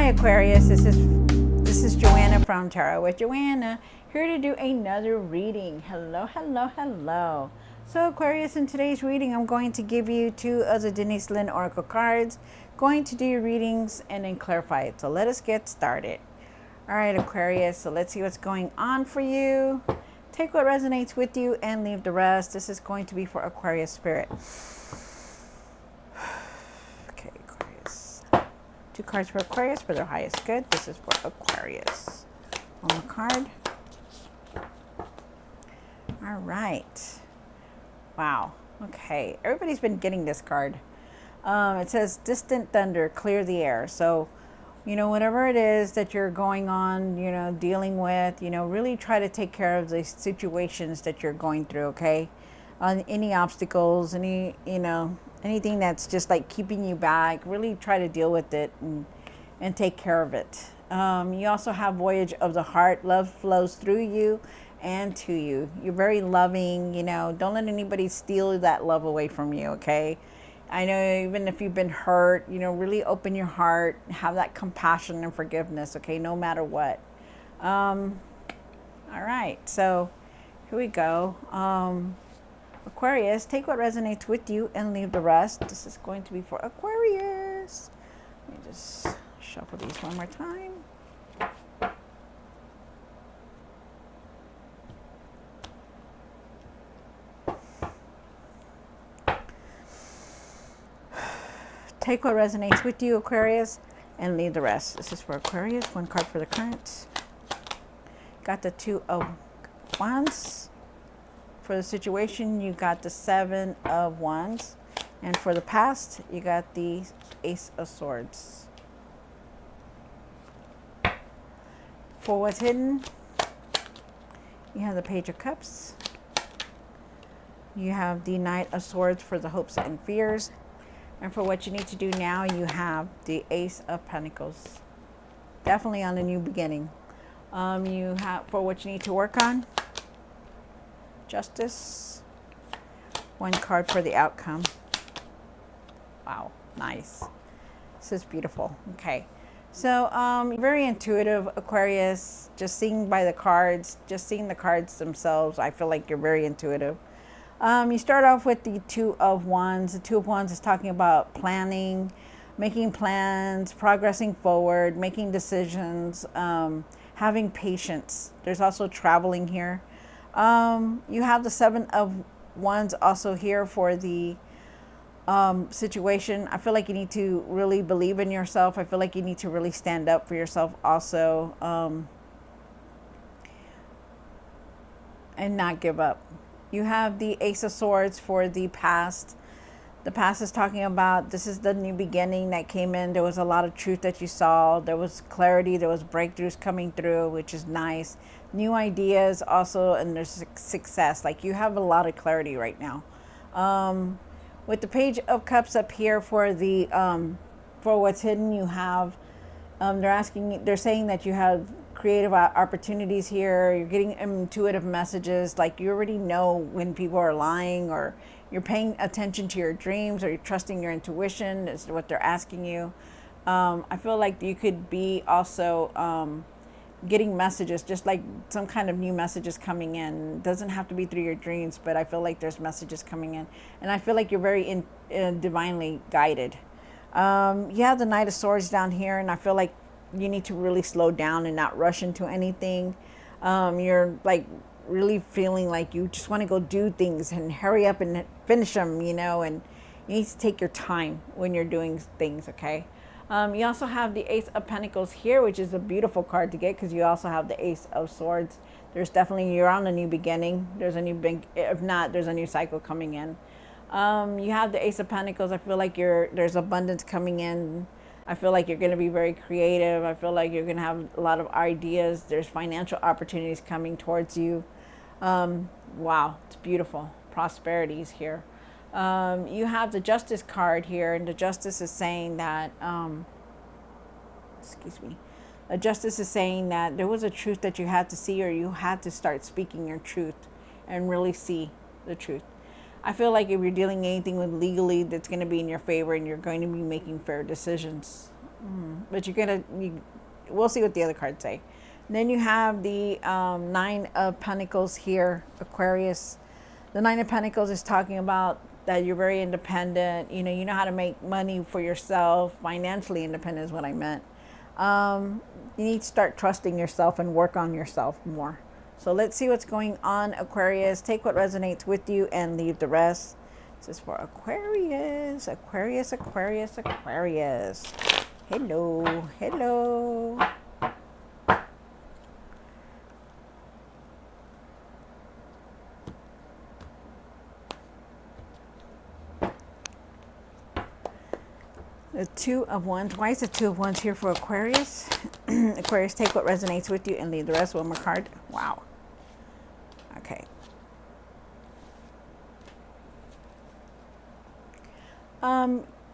Hi Aquarius, this is Joanna from Tarot with Joanna, here to do another reading. Hello, hello, hello. So Aquarius, in today's reading, I'm going to give you two of the Denise Lynn Oracle cards, going to do your readings and then clarify it. So let us get started. All right, Aquarius, so let's see what's going on for you. Take what resonates with you and leave the rest. This is going to be for Aquarius spirit. Okay, Aquarius. Two cards for Aquarius for their highest good. This is for Aquarius. One more card. All right. Wow. Okay. Everybody's been getting this card. It says distant thunder, clear the air. So, whatever it is that you're going on, dealing with, really try to take care of the situations that you're going through, okay? On any obstacles, anything that's just like keeping you back, really try to deal with it and take care of it. You also have voyage of the heart. Love flows through you and to you. You're very loving, don't let anybody steal that love away from you, okay? I know even if you've been hurt, really open your heart, have that compassion and forgiveness, okay, no matter what. All right, so here we go. Aquarius, take what resonates with you and leave the rest. This is going to be for Aquarius. Let me just shuffle these one more time. Take what resonates with you, Aquarius, and leave the rest. This is for Aquarius. One card for the current. Got the Two of Wands. For the situation, you got the Seven of Wands. And for the past, you got the Ace of Swords. For what's hidden, you have the Page of Cups. You have the Knight of Swords for the hopes and fears. And for what you need to do now, you have the Ace of Pentacles. Definitely on a new beginning. You have for what you need to work on, Justice. One card for the outcome. Wow, nice. This is beautiful. Okay. So very intuitive, Aquarius. Just seeing by the cards, just seeing the cards themselves, I feel like you're very intuitive. You start off with the Two of Wands. The Two of Wands is talking about planning, making plans, progressing forward, making decisions, having patience. There's also traveling here. You have the Seven of Wands also here for the situation. I feel like you need to really believe in yourself. I feel like you need to really stand up for yourself also, and not give up. You have the Ace of Swords for the past. The past is talking about this is the new beginning that came in. There was a lot of truth that you saw. There was clarity. There was breakthroughs coming through, which is nice. New ideas also, and there's success. Like you have a lot of clarity right now. With the Page of Cups up here for the for what's hidden, you have they're saying that you have creative opportunities here. You're getting intuitive messages, like you already know when people are lying, or you're paying attention to your dreams, or you're trusting your intuition is what they're asking you. I feel like you could be also getting messages, just like some kind of new messages coming in. It doesn't have to be through your dreams, but I feel like there's messages coming in, and I feel like you're very divinely guided. You have the Knight of Swords down here, and I feel like you need to really slow down and not rush into anything. You're like really feeling like you just want to go do things and hurry up and finish them, and you need to take your time when you're doing things, okay? You also have the Ace of Pentacles here, which is a beautiful card to get because you also have the Ace of Swords. There's definitely, you're on a new beginning. There's a new if not, there's a new cycle coming in. You have the Ace of Pentacles. I feel like there's abundance coming in. I feel like you're going to be very creative. I feel like you're going to have a lot of ideas. There's financial opportunities coming towards you. Wow, it's beautiful. Prosperity is here. You have the Justice card here, and the Justice is saying that, the Justice is saying that there was a truth that you had to see, or you had to start speaking your truth and really see the truth. I feel like if you're dealing anything with legally, that's going to be in your favor, and you're going to be making fair decisions. But we'll see what the other cards say. And then you have the Nine of Pentacles here, Aquarius. The Nine of Pentacles is talking about that you're very independent. You know how to make money for yourself. Financially independent is what I meant. You need to start trusting yourself and work on yourself more. So let's see what's going on, Aquarius. Take what resonates with you and leave the rest. This is for Aquarius. Aquarius, Aquarius, Aquarius. Hello, hello. The Two of Wands. Why is the Two of Wands here for Aquarius? Aquarius, take what resonates with you and leave the rest. One more card. Wow. Okay.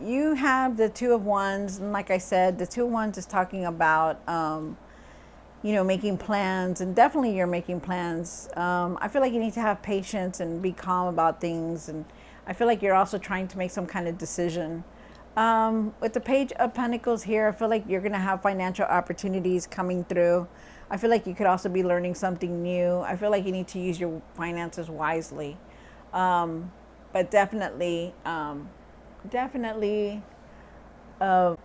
You have the Two of Wands, and like I said, the Two of Wands is talking about, making plans, and definitely you're making plans. I feel like you need to have patience and be calm about things, and I feel like you're also trying to make some kind of decision. With the Page of Pentacles here, I feel like you're going to have financial opportunities coming through. I feel like you could also be learning something new. I feel like you need to use your finances wisely. But definitely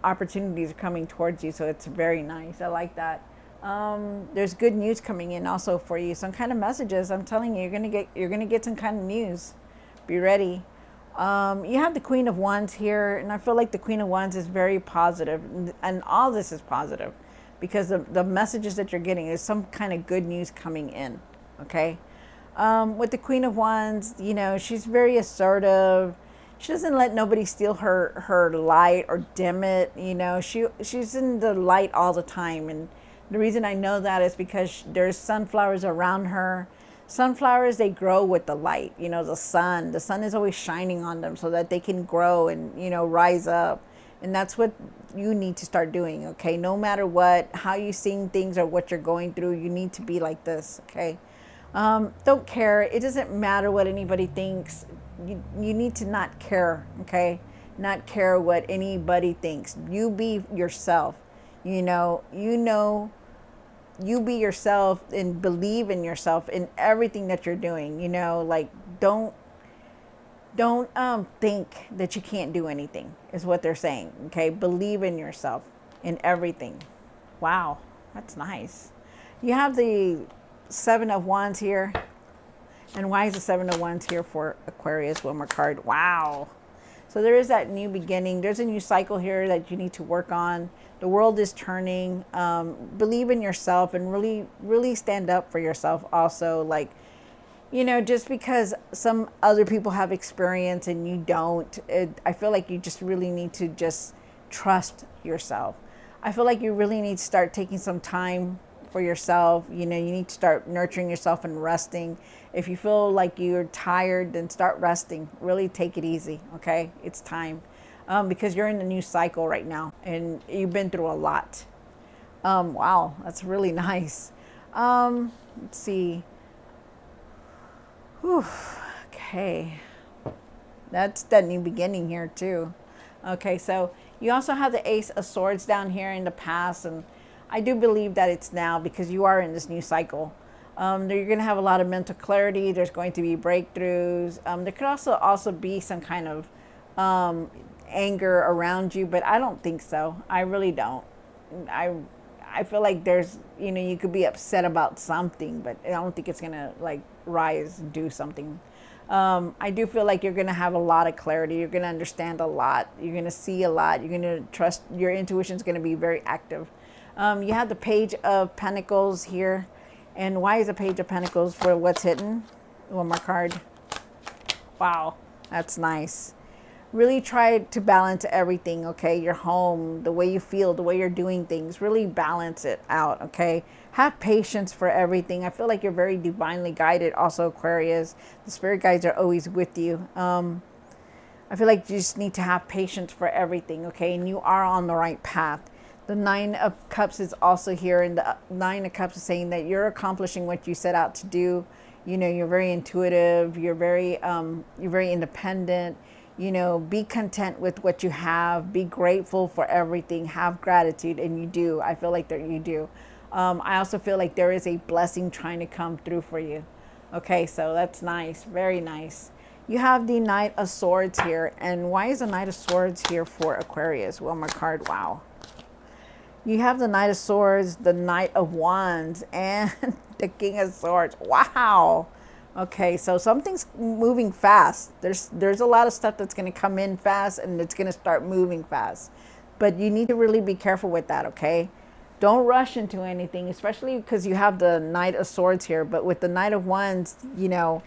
opportunities are coming towards you, so it's very nice. I like that. There's good news coming in also for you. Some kind of messages. I'm telling you, you're gonna get some kind of news. Be ready. You have the Queen of Wands here, and I feel like the Queen of Wands is very positive, and all this is positive because the messages that you're getting is some kind of good news coming in. Okay. With the Queen of Wands, she's very assertive. She doesn't let nobody steal her light or dim it. She's in the light all the time, and the reason I know that is because there's sunflowers around her. Sunflowers, they grow with the light, the sun. The sun is always shining on them so that they can grow and, rise up. And that's what you need to start doing, okay? No matter how you seeing things or what you're going through, you need to be like this, okay? Don't care. It doesn't matter what anybody thinks. You need to not care, okay? Not care what anybody thinks. You be yourself, you be yourself and believe in yourself in everything that you're doing. Don't think that you can't do anything is what they're saying. Okay. Believe in yourself in everything. Wow. That's nice. You have the Seven of Wands here. And why is the Seven of Wands here for Aquarius? One more card. Wow. So there is that new beginning. There's a new cycle here that you need to work on. The world is turning. Believe in yourself and really, really stand up for yourself also. Just because some other people have experience and you don't, I feel like you just really need to just trust yourself. I feel like you really need to start taking some time for yourself. You need to start nurturing yourself and resting. If you feel like you're tired, then start resting. Really take it easy, okay? It's time. Because you're in a new cycle right now and you've been through a lot. Wow, that's really nice. Let's see. Whew, okay. That's the new beginning here too. Okay, so you also have the Ace of Swords down here in the past, and I do believe that it's now because you are in this new cycle. You're going to have a lot of mental clarity. There's going to be breakthroughs. There could also be some kind of anger around you, but I don't think so. I really don't. I feel like there's, you could be upset about something, but I don't think it's going to rise and do something. I do feel like you're going to have a lot of clarity. You're going to understand a lot. You're going to see a lot. You're going to trust your intuition is going to be very active. You have the Page of Pentacles here. And why is the Page of Pentacles for what's hidden? One more card. Wow, that's nice. Really try to balance everything, okay? Your home, the way you feel, the way you're doing things. Really balance it out, okay? Have patience for everything. I feel like you're very divinely guided. Also, Aquarius, the spirit guides are always with you. I feel like you just need to have patience for everything, okay? And you are on the right path. The Nine of Cups is also here, and the Nine of Cups is saying that you're accomplishing what you set out to do. You're very intuitive. You're very independent. You know, be content with what you have, be grateful for everything, have gratitude, and you do. I feel like that you do. I also feel like there is a blessing trying to come through for you. Okay, so that's nice, very nice. You have the Knight of Swords here. And why is the Knight of Swords here for Aquarius? Well, my card, wow. You have the Knight of Swords, the Knight of Wands, and the King of Swords. Wow. Okay, so something's moving fast. There's a lot of stuff that's going to come in fast, and it's going to start moving fast. But you need to really be careful with that, okay? Don't rush into anything, especially because you have the Knight of Swords here. But with the Knight of Wands, you know,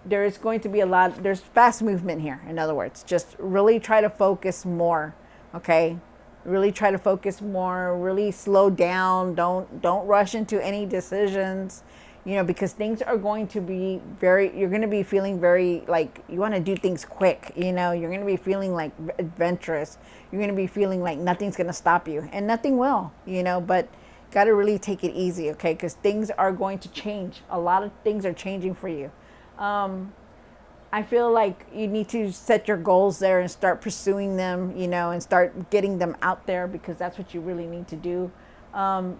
there's going to be there's fast movement here. In other words, just really try to focus more, okay? Really try to focus more, really slow down. Don't rush into any decisions, you know, because things are going to be you're going to be feeling very like you want to do things quick, you know, you're going to be feeling like adventurous. You're going to be feeling like nothing's going to stop you, and nothing will, you know, but got to really take it easy, okay? Because things are going to change. A lot of things are changing for you. I feel like you need to set your goals there and start pursuing them, you know, and start getting them out there, because that's what you really need to do.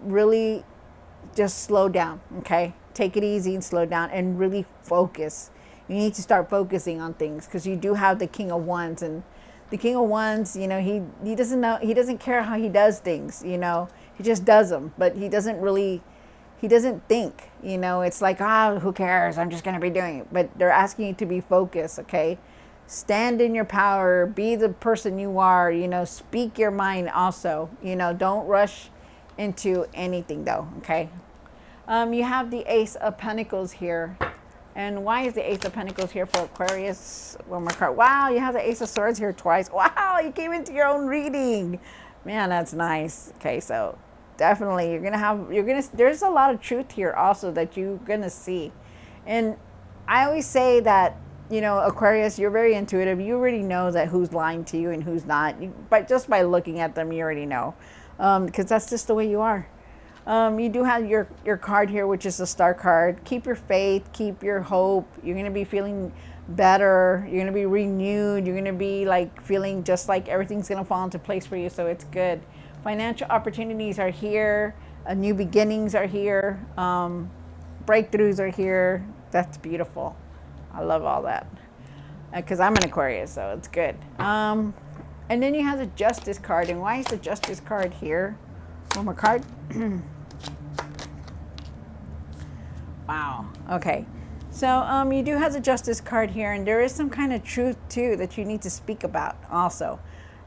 Really just slow down, okay? Take it easy and slow down and really focus. You need to start focusing on things, because you do have the King of Wands, and the King of Wands, you know, he doesn't care how he does things, you know, he just does them, but he doesn't think, you know, it's like, who cares? I'm just going to be doing it. But they're asking you to be focused, okay? Stand in your power, be the person you are, you know, speak your mind also, you know, don't rush into anything though, okay? You have the Ace of Pentacles here. And why is the Ace of Pentacles here for Aquarius? One more card. Wow, you have the Ace of Swords here twice. Wow, you came into your own reading. Man, that's nice. Okay, so definitely there's a lot of truth here also that you're gonna see. And I always say that, you know, Aquarius, you're very intuitive. You already know that who's lying to you and who's not. But just by looking at them, you already know, because that's just the way you are. You do have your card here, which is the Star card. Keep your faith, keep your hope. You're gonna be feeling better. You're gonna be renewed. You're gonna be like feeling just like everything's gonna fall into place for you. So it's good. Financial opportunities are here. New beginnings are here. Breakthroughs are here. That's beautiful. I love all that. Because I'm an Aquarius, so it's good. And then you have the Justice card. And why is the Justice card here? One more card. Wow. Okay. So you do have the Justice card here, and there is some kind of truth too that you need to speak about also.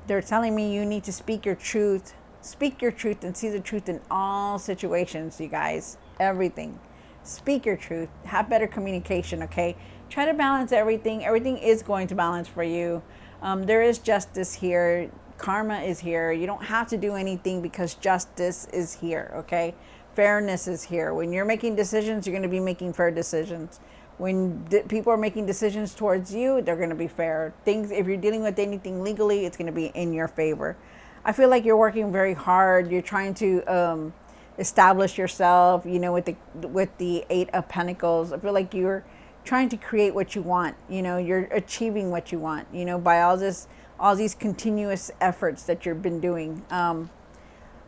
They're telling me you need to speak your truth. Speak your truth and see the truth in all situations, you guys. Everything. Speak your truth. Have better communication, okay? Try to balance everything. Everything is going to balance for you. There is justice here. Karma is here. You don't have to do anything because justice is here, okay? Fairness is here. When you're making decisions, you're going to be making fair decisions. When people are making decisions towards you, they're going to be fair. If you're dealing with anything legally, it's going to be in your favor. I feel like you're working very hard. You're trying to establish yourself, you know, with the Eight of Pentacles. I feel like you're trying to create what you want. You know, you're achieving what you want, you know, by all these continuous efforts that you've been doing.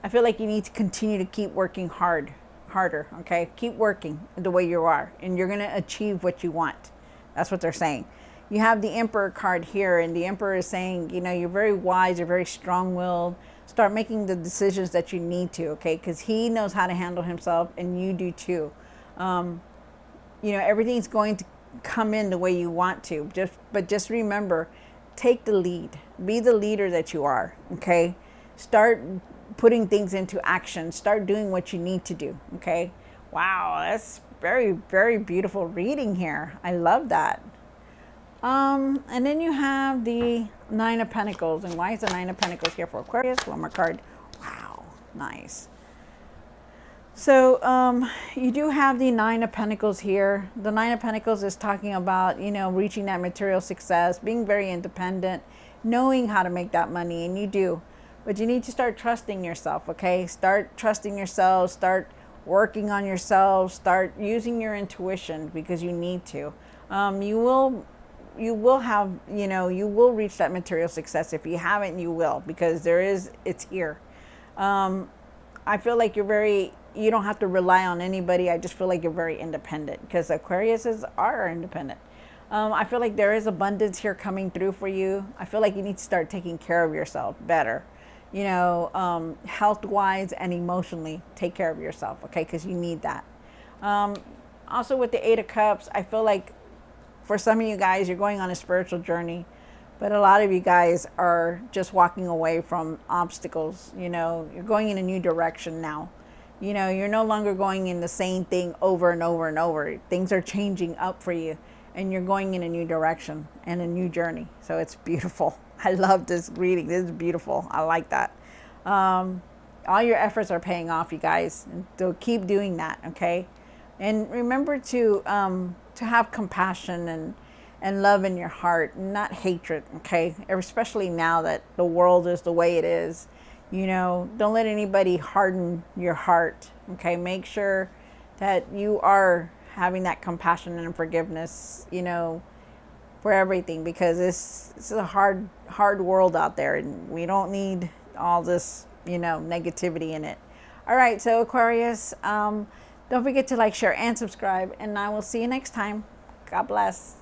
I feel like you need to continue to keep working harder, okay? Keep working the way you are, and you're going to achieve what you want. That's what they're saying. You have the Emperor card here, and the Emperor is saying, you know, you're very wise, you're very strong-willed. Start making the decisions that you need to, okay? Because he knows how to handle himself, and you do too. You know, everything's going to come in the way you want to. But just remember, take the lead. Be the leader that you are, okay? Start putting things into action. Start doing what you need to do, okay? Wow, that's very, very beautiful reading here. I love that. And then you have the Nine of Pentacles. And why is the Nine of Pentacles here for Aquarius? One more card. Wow, nice. So you do have the Nine of Pentacles here. The Nine of Pentacles is talking about, you know, reaching that material success, being very independent, knowing how to make that money, and you do. But you need to start trusting yourself, okay? Start trusting yourself, start working on yourself, start using your intuition, because you need to. You will you will have, you know, you will reach that material success. If you haven't, you will, because it's here. I feel like you don't have to rely on anybody. I just feel like you're very independent, because Aquariuses are independent. I feel like there is abundance here coming through for you. I feel like you need to start taking care of yourself better, you know, health wise and emotionally. Take care of yourself, okay? Because you need that. Also, with the Eight of Cups, I feel like for some of you guys, you're going on a spiritual journey, but a lot of you guys are just walking away from obstacles. You know, you're going in a new direction now. You know, you're no longer going in the same thing over and over and over. Things are changing up for you, and you're going in a new direction and a new journey. So it's beautiful. I love this reading. This is beautiful. I like that. All your efforts are paying off, you guys. So keep doing that, okay? And remember to have compassion and love in your heart, not hatred, okay? Especially now that the world is the way it is. You know, don't let anybody harden your heart, okay? Make sure that you are having that compassion and forgiveness, you know, for everything, because it's a hard world out there, and we don't need all this, you know, negativity in it. All right, so Aquarius, don't forget to like, share, and subscribe, and I will see you next time. God bless.